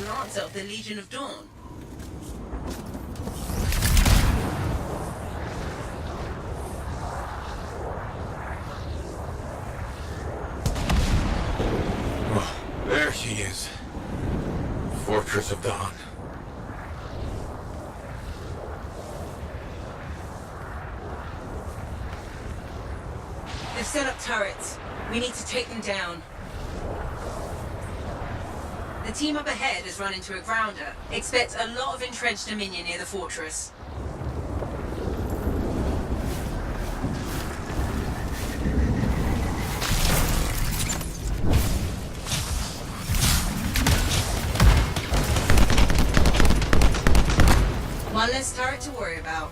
Lancer of the Legion of Dawn. Oh, there she is. Fortress of Dawn. They've set up turrets. We need to take them down. The team up ahead has run into a grounder. Expect a lot of entrenched Dominion near the fortress. One less turret to worry about.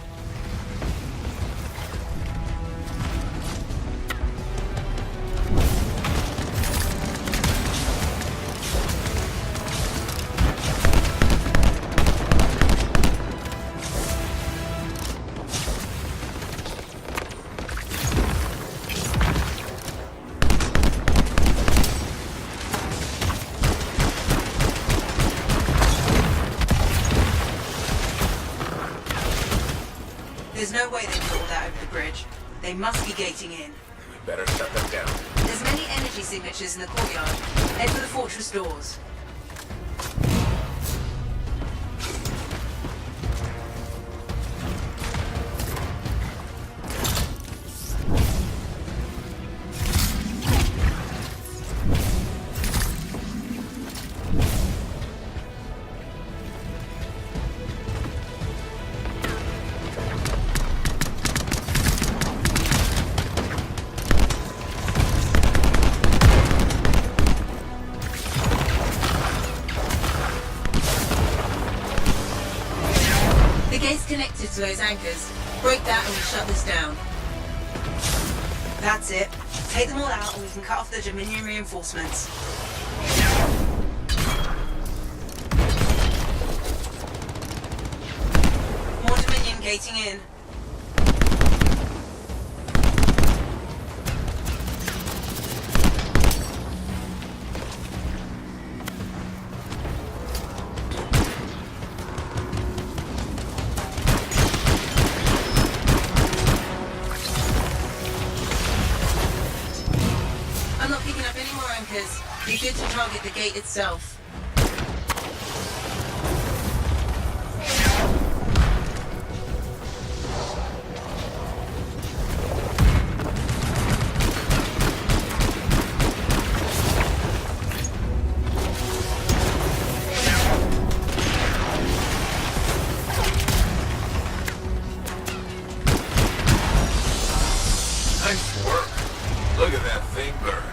There's no way they can all that over the bridge. They must be gating in. We better shut them down. There's many energy signatures in the courtyard. Head for the fortress doors. The gate's connected to those anchors. Break that and we shut this down. That's it. Take them all out and we can cut off the Dominion reinforcements. More Dominion gating in. I'm not picking up any more anchors. Be good to target the gate itself. Nice work. Look at that thing burn.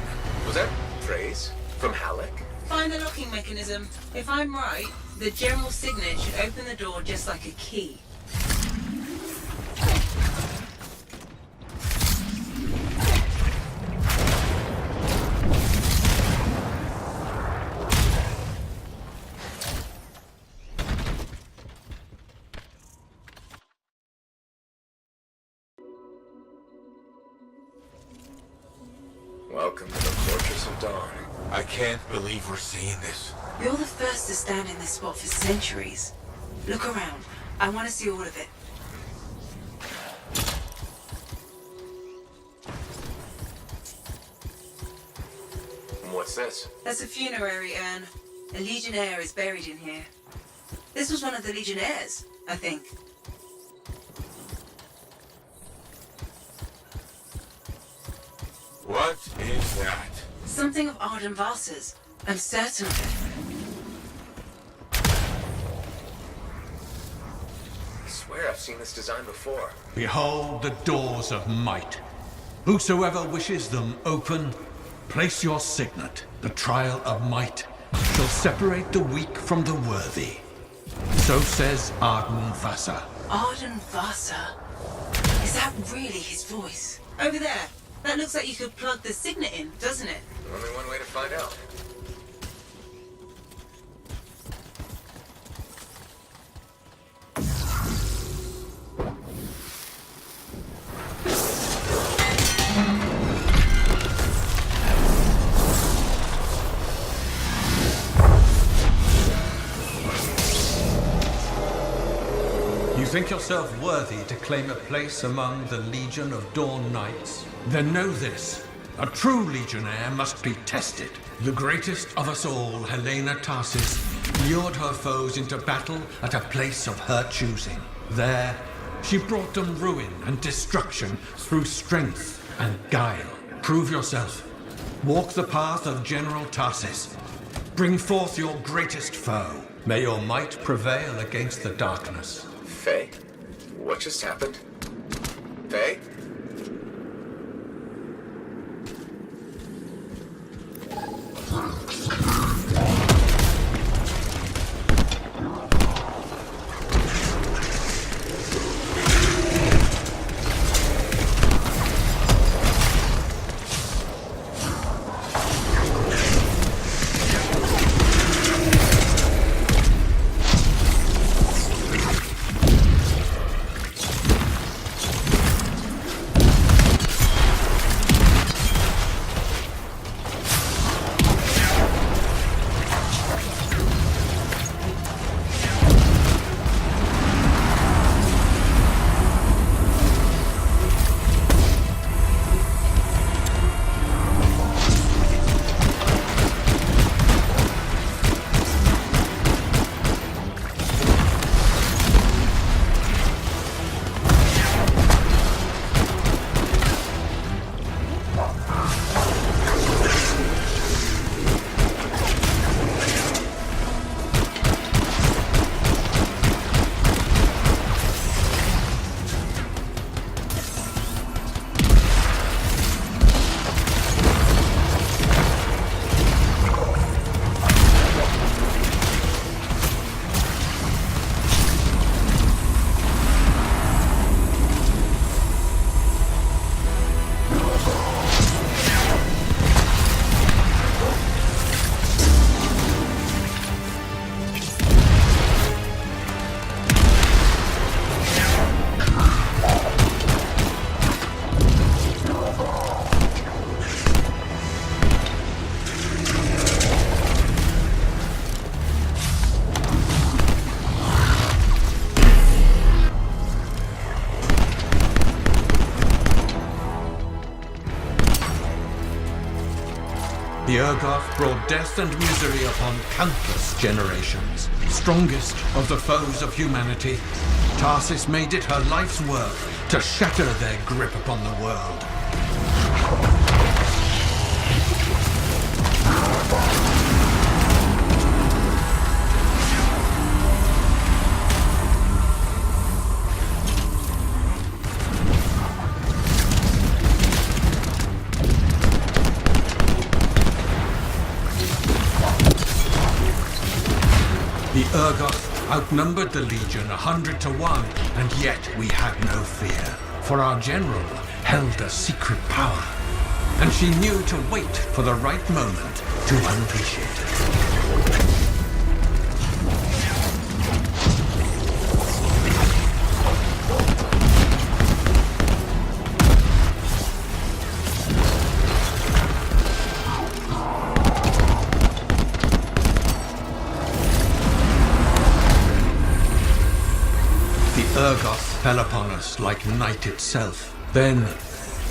Was that praise from Halleck? Find the locking mechanism. If I'm right, the general signet should open the door just like a key. Welcome to the Fortress of Dawn. I can't believe we're seeing this. You're the first to stand in this spot for centuries. Look around. I want to see all of it. What's this? That's a funerary urn. A Legionnaire is buried in here. This was one of the Legionnaires, I think. What is that? Something of Arden Vasa's. I'm certain of it. I swear I've seen this design before. Behold the doors of might. Whosoever wishes them open, place your signet. The trial of might shall separate the weak from the worthy. So says Arden Vasa. Arden Vasa? Is that really his voice? Over there. That looks like you could plug the signet in, doesn't it? Only one way to find out. think yourself worthy to claim a place among the Legion of Dawn Knights? Then know this. A true legionnaire must be tested. The greatest of us all, Helena Tarsis, lured her foes into battle at a place of her choosing. There, she brought them ruin and destruction through strength and guile. Prove yourself. Walk the path of General Tarsis. Bring forth your greatest foe. May your might prevail against the darkness. Faye? What just happened? Faye? The Urgoth brought death and misery upon countless generations. Strongest of the foes of humanity, Tarsis made it her life's work to shatter their grip upon the world. The Urgoth outnumbered the Legion 100 to 1, and yet we had no fear, for our general held a secret power, and she knew to wait for the right moment to unleash it. Urgoth fell upon us like night itself. Then,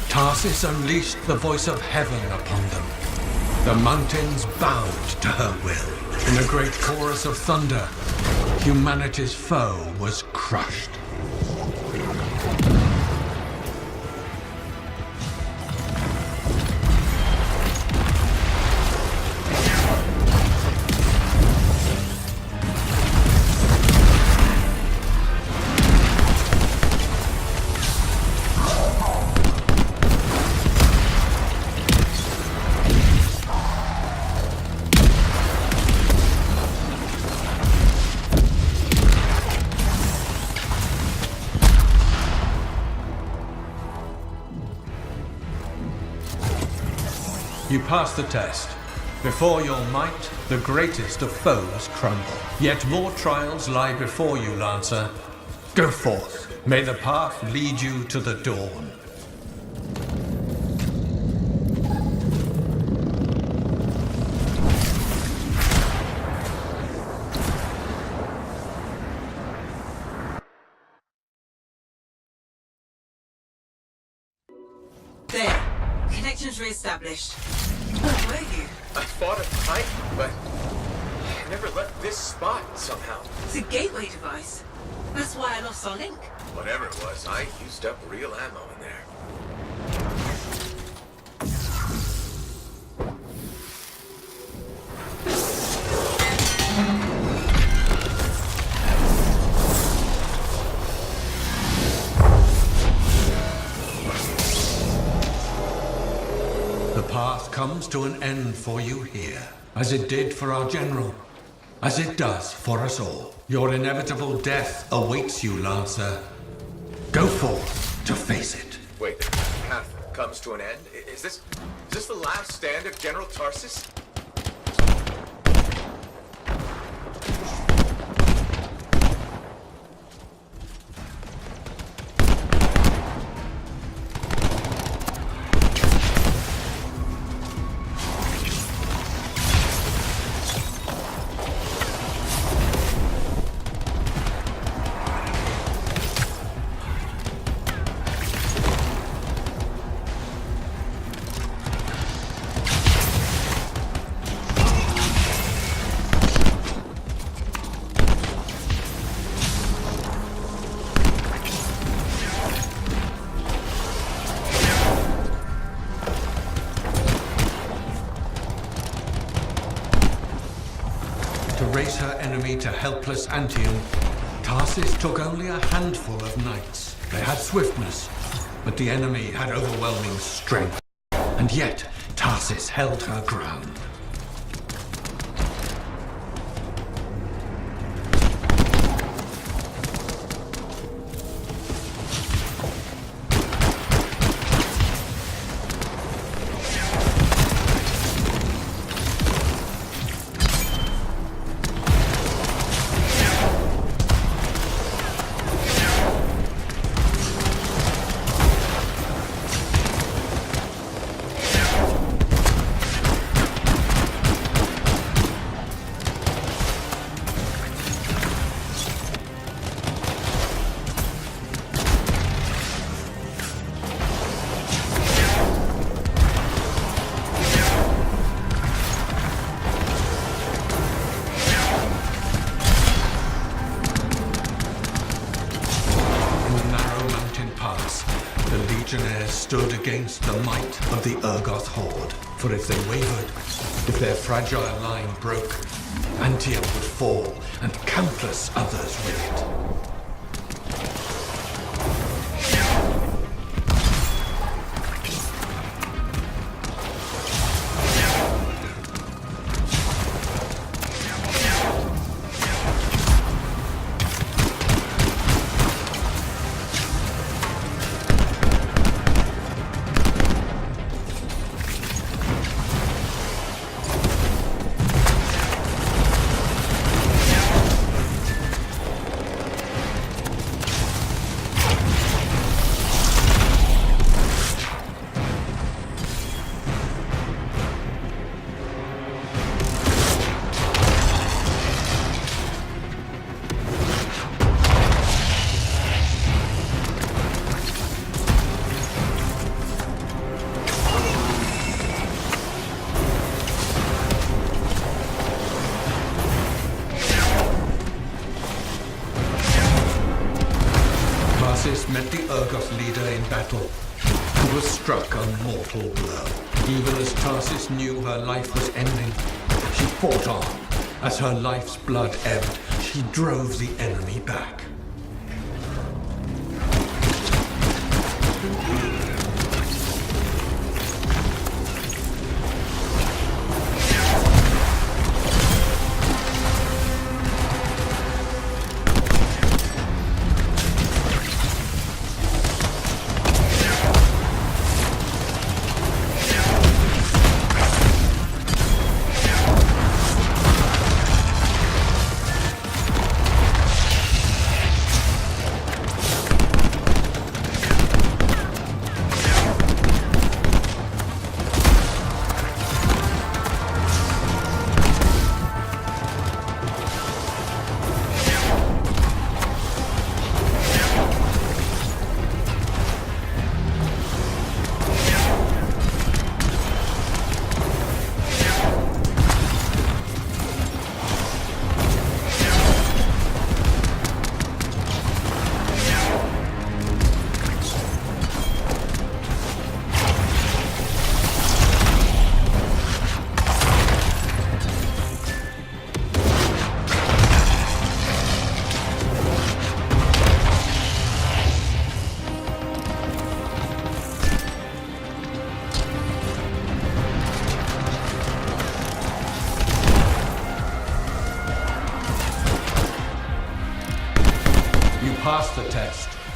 Tarsis unleashed the voice of heaven upon them. The mountains bowed to her will. In a great chorus of thunder, humanity's foe was crushed. You passed the test. Before your might, the greatest of foes crumble. Yet more trials lie before you, Lancer. Go forth. May the path lead you to the dawn. There. Connections re-established. Where were you? I fought a Titan, but I never left this spot somehow. It's a gateway device. That's why I lost our link. Whatever it was, I used up real ammo in there. The path comes to an end for you here, as it did for our general, as it does for us all. Your inevitable death awaits you, Lancer. Go forth to face it. Wait, the path comes to an end? Is this the last stand of General Tarsus? To raise her enemy to helpless Anthem, Tarsus took only a handful of knights. They had swiftness, but the enemy had overwhelming strength. And yet, Tarsus held her ground. Legionnaires stood against the might of the Urgoth horde. For if they wavered, if their fragile line broke, Anthem would fall, and countless others with it. Met the Urgoth leader in battle and was struck a mortal blow. Even as Tarsus knew her life was ending, she fought on. As her life's blood ebbed, she drove the enemy back.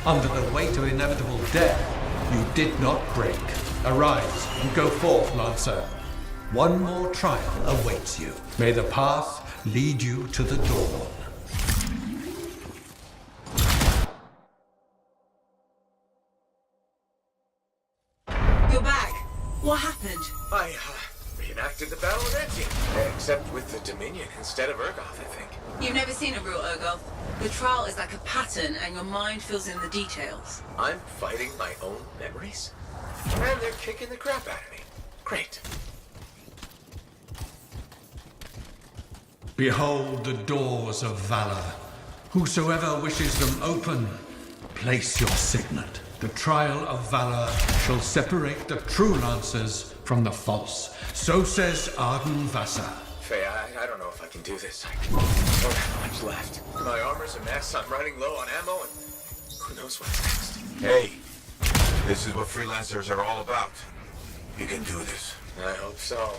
Under the weight of inevitable death, you did not break. Arise and go forth, Lancer. One more trial awaits you. May the path lead you to the dawn. You're back. What happened? I reenacted the Battle of Anthem, except with the Dominion instead of Urgoth, I think. You've never seen a real Urgoth. The trial is like a pattern and your mind fills in the details. I'm fighting my own memories? And they're kicking the crap out of me. Great. Behold the doors of valor. Whosoever wishes them open, place your signet. The trial of valor shall separate the true lancers from the false. So says Arden Vassa. Faye, I don't know if I can do this. I don't have much left. My armor's a mess, I'm running low on ammo, and who knows what's next. Hey, this is what freelancers are all about. You can do this. I hope so.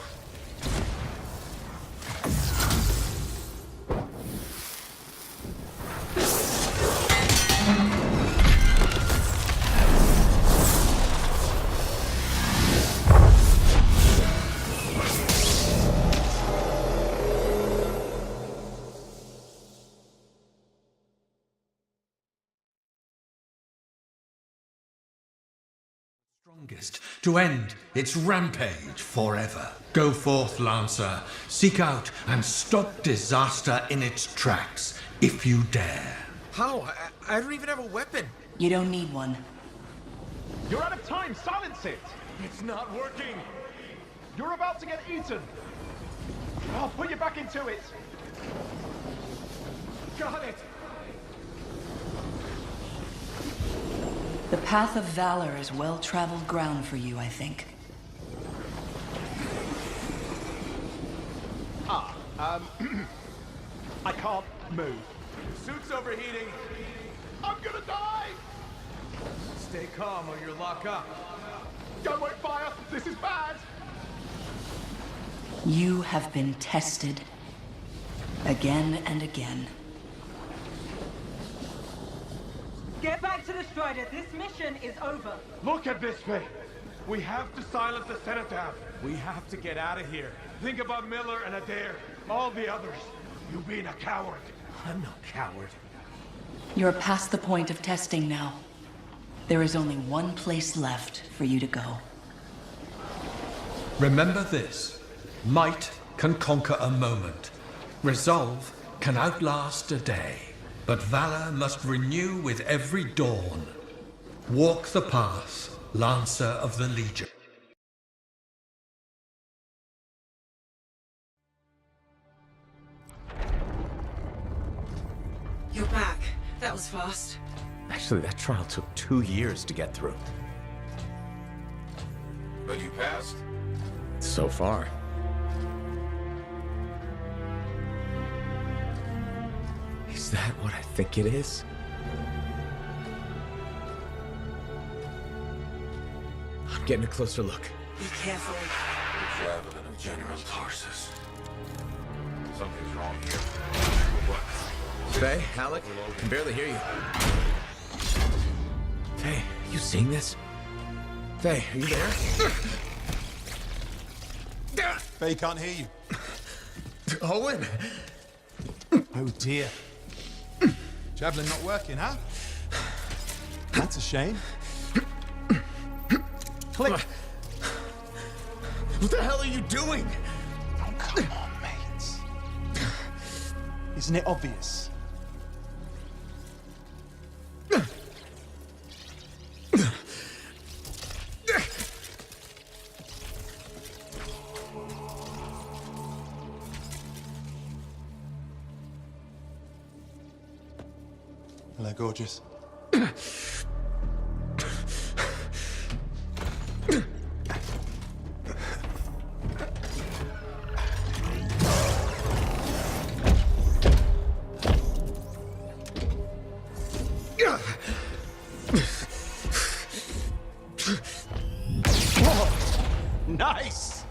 Strongest to end its rampage forever. Go forth, Lancer. Seek out and stop disaster in its tracks, if you dare. How? I don't even have a weapon. You don't need one. You're out of time! Silence it! It's not working. You're about to get eaten! I'll put you back into it! Got it! The path of valor is well-traveled ground for you, I think. I can't move. Suit's overheating. I'm gonna die! Stay calm or you'll lock up. Don't wait fire! This is bad! You have been tested. Again and again. Get back to the Strider. This mission is over. Look at this thing! We have to silence the Cenotaph. We have to get out of here. Think about Miller and Adair. All the others. You being a coward. I'm no coward. You're past the point of testing now. There is only one place left for you to go. Remember this. Might can conquer a moment. Resolve can outlast a day. But valor must renew with every dawn. Walk the path, Lancer of the Legion. You're back. That was fast. Actually, that trial took 2 years to get through. But you passed. So far. Is that what I think it is? I'm getting a closer look. Be careful. The javelin of General Tarsus. Something's wrong here. What? Faye, Alec, I can barely hear you. Faye, you seeing this? Faye, are you there? Faye can't hear you. Owen! Oh dear. Javelin not working, huh? That's a shame. Click. What the hell are you doing? Oh, come on, mates. Isn't it obvious? Hello, gorgeous. Nice!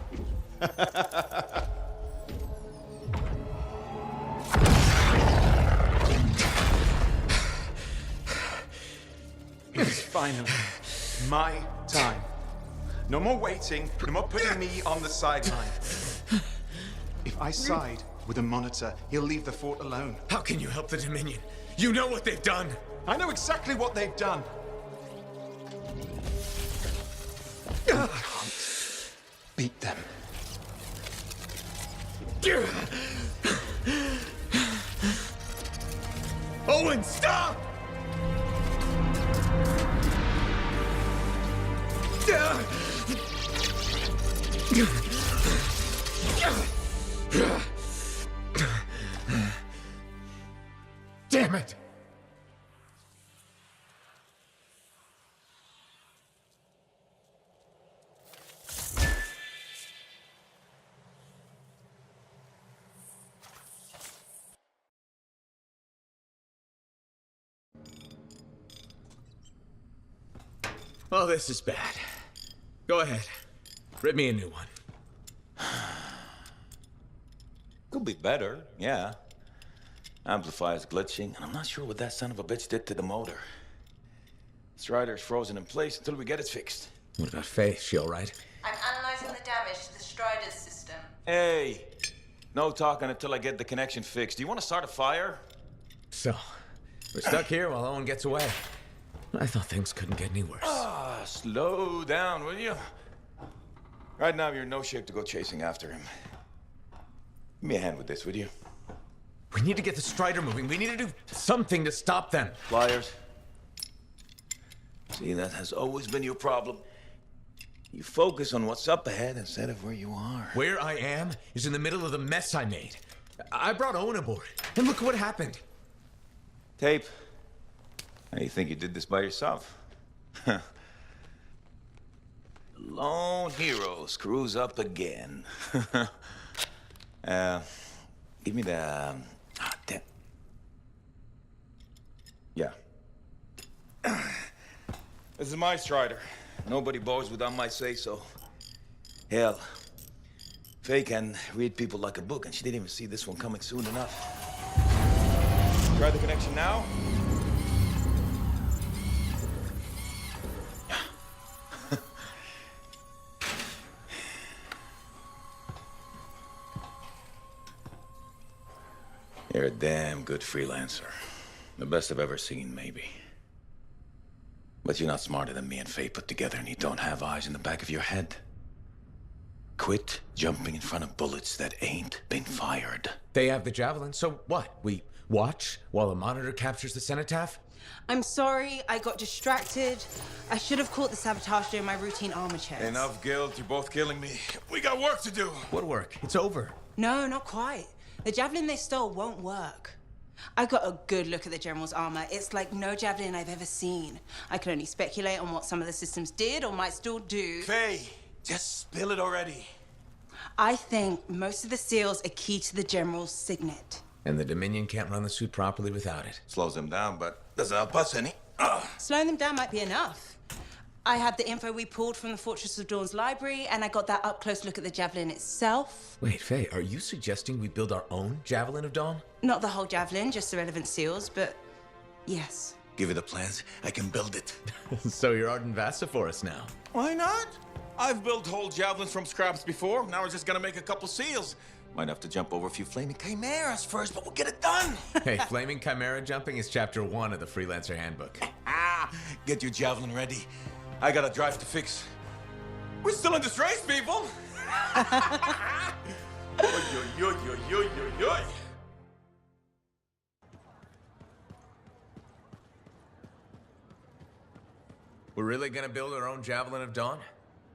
It's finally my time. No more waiting, no more putting me on the sideline. If I side with the Monitor, he'll leave the fort alone. How can you help the Dominion? You know what they've done! I know exactly what they've done. You can't beat them. Owen, stop! Damn it! Oh, this is bad. Go ahead. Rip me a new one. Could be better, yeah. Amplifier's glitching, and I'm not sure what that son of a bitch did to the motor. Strider's frozen in place until we get it fixed. What about Faye? She all right? I'm analyzing the damage to the Strider's system. Hey, no talking until I get the connection fixed. Do you want to start a fire? So, we're stuck here while Owen gets away. I thought things couldn't get any worse. Slow down, will you? Right now, you're in no shape to go chasing after him. Give me a hand with this, would you? We need to get the Strider moving. We need to do something to stop them. Flyers. See, that has always been your problem. You focus on what's up ahead instead of where you are. Where I am is in the middle of the mess I made. I brought Owen aboard, and look what happened. Tape. How do you think you did this by yourself? Lone hero screws up again. Give me the... damn. Yeah. This is my Strider. Nobody boards without my say-so. Hell, Faye can read people like a book, and she didn't even see this one coming soon enough. Try the connection now. You're a damn good freelancer. The best I've ever seen, maybe. But you're not smarter than me and Faye put together, and you don't have eyes in the back of your head. Quit jumping in front of bullets that ain't been fired. They have the Javelin, so what? We watch while the Monitor captures the Cenotaph? I'm sorry, I got distracted. I should have caught the sabotage during my routine armor checks. Enough guilt, you're both killing me. We got work to do. What work? It's over. No, not quite. The Javelin they stole won't work. I got a good look at the General's armor. It's like no Javelin I've ever seen. I can only speculate on what some of the systems did or might still do. Faye, just spill it already. I think most of the seals are key to the General's signet. And the Dominion can't run the suit properly without it. Slows them down, but doesn't help us any. Slowing them down might be enough. I have the info we pulled from the Fortress of Dawn's library, and I got that up-close look at the Javelin itself. Wait, Faye, are you suggesting we build our own Javelin of Dawn? Not the whole Javelin, just the relevant seals, but yes. Give me the plans, I can build it. So you're Arden Vassa for us now. Why not? I've built whole javelins from scraps before. Now we're just gonna make a couple seals. Might have to jump over a few flaming chimeras first, but we'll get it done. Hey, flaming chimera jumping is chapter 1 of the Freelancer handbook. Get your javelin ready. I got a drive to fix. We're still in this race, people. Oy, oy, oy, oy, oy, oy, oy. We're really gonna build our own Javelin of Dawn?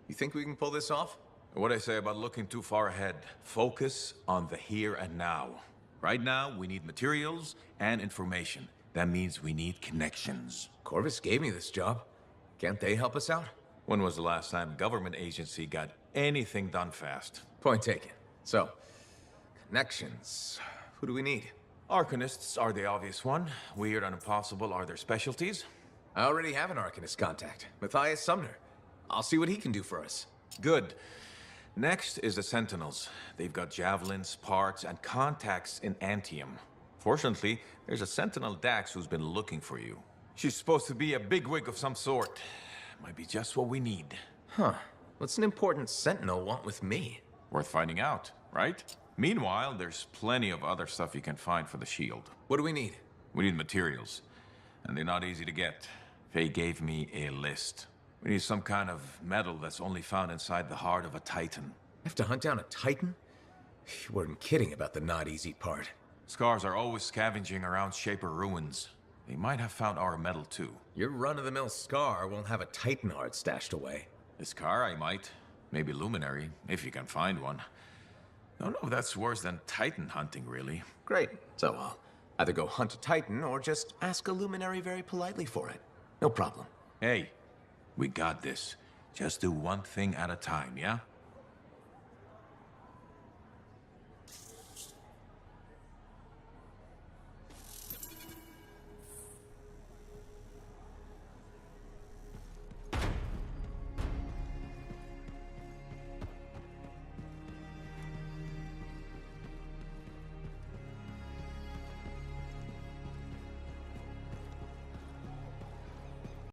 You think we can pull this off? What I say about looking too far ahead. Focus on the here and now. Right now, we need materials and information. That means we need connections. Corvus gave me this job. Can't they help us out? When was the last time a government agency got anything done fast? Point taken. So, connections. Who do we need? Arcanists are the obvious one. Weird and impossible are their specialties. I already have an Arcanist contact, Matthias Sumner. I'll see what he can do for us. Good. Next is the Sentinels. They've got javelins, parts, and contacts in Anthem. Fortunately, there's a Sentinel Dax who's been looking for you. She's supposed to be a bigwig of some sort. Might be just what we need. Huh. What's an important sentinel want with me? Worth finding out, right? Meanwhile, there's plenty of other stuff you can find for the shield. What do we need? We need materials, and they're not easy to get. Faye gave me a list. We need some kind of metal that's only found inside the heart of a Titan. Have to hunt down a Titan? You weren't kidding about the not easy part. Scars are always scavenging around Shaper ruins. They might have found our metal too. Your run-of-the-mill Scar won't have a Titan heart stashed away. This car I might. Maybe Luminary, if you can find one. Don't know if that's worse than Titan hunting, really. Great. So I'll either go hunt a Titan or just ask a Luminary very politely for it. No problem. Hey, we got this. Just do one thing at a time, yeah?